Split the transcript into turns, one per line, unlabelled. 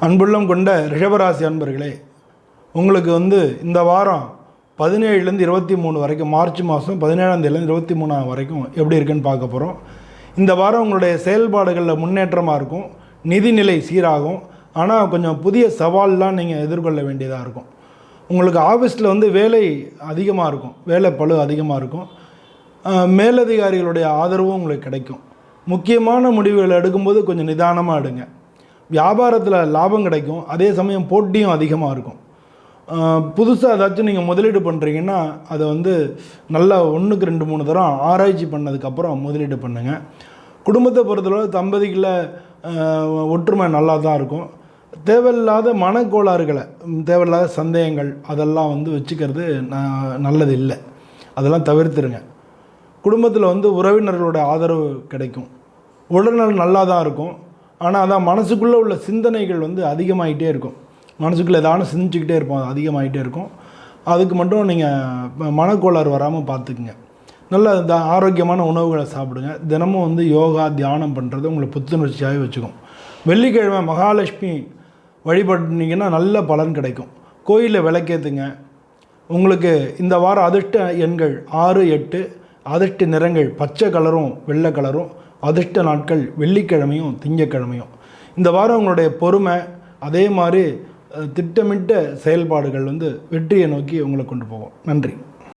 அன்புள்ளம் கொண்ட ரிஷபராசி அன்பர்களே, உங்களுக்கு இந்த வாரம் 17லேருந்து 23 வரைக்கும், மார்ச் மாதம் 17ஆம் தேதியிலேருந்து 23 வரைக்கும் எப்படி இருக்குன்னு பார்க்க போகிறோம். இந்த வாரம் உங்களுடைய செயல்பாடுகளில் முன்னேற்றமாக இருக்கும், நிதிநிலை சீராகும். ஆனால் கொஞ்சம் புதிய சவால்லாம் நீங்கள் எதிர்கொள்ள வேண்டியதாக இருக்கும். உங்களுக்கு ஆஃபீஸில் வேலை அதிகமாக இருக்கும், வேலை பளு அதிகமாக இருக்கும். மேலதிகாரிகளுடைய ஆதரவும் உங்களுக்கு கிடைக்கும். முக்கியமான முடிவுகளை எடுக்கும்போது கொஞ்சம் நிதானமாக எடுங்க. வியாபாரத்தில் லாபம் கிடைக்கும், அதே சமயம் போட்டியும் அதிகமாக இருக்கும். புதுசாக ஏதாச்சும் நீங்கள் முதலீடு பண்ணுறீங்கன்னா அதை நல்லா 1க்கு 2 3 தரம் ஆராய்ச்சி பண்ணதுக்கப்புறம் முதலீடு பண்ணுங்கள். குடும்பத்தை பொறுத்தளவு தம்பதிகளில் ஒற்றுமை நல்லா தான் இருக்கும். தேவையில்லாத மனக்கோளாறுகளை, தேவையில்லாத சந்தேகங்கள் அதெல்லாம் வச்சுக்கிறது நல்லது இல்லை, அதெல்லாம் தவிர்த்துருங்க. குடும்பத்தில் உறவினர்களோட ஆதரவு கிடைக்கும். உடல்நலம் நல்லா தான் இருக்கும். ஆனால் அதான் மனசுக்குள்ளே உள்ள சிந்தனைகள் அதிகமாகிட்டே இருக்கும். மனசுக்குள்ளே ஏதாவது சிந்திச்சுக்கிட்டே இருப்போம், அது அதிகமாகிட்டே இருக்கும். அதுக்கு மட்டும் நீங்கள் மனக்கோளாறு வராமல் பார்த்துக்குங்க. நல்ல ஆரோக்கியமான உணவுகளை சாப்பிடுங்க. தினமும் யோகா தியானம் பண்ணுறது உங்களை புத்துணர்ச்சியாகவே வச்சுக்கும். வெள்ளிக்கிழமை மகாலட்சுமி வழிபட்டிங்கன்னா நல்ல பலன் கிடைக்கும். கோயிலில் விளக்கேற்றுங்க. உங்களுக்கு இந்த வாரம் அதிர்ஷ்ட எண்கள் 6, 8. அதிர்ஷ்ட நிறங்கள் பச்சை கலரும் வெள்ளை கலரும். அதிர்ஷ்ட நாட்கள் வெள்ளிக்கிழமையும் திங்கக்கிழமையும். இந்த வாரம் உங்களுடைய பொறுமை, அதே மாதிரி திட்டமிட்ட செயல்பாடுகள் வெற்றியை நோக்கி உங்களை கொண்டு போவோம். நன்றி.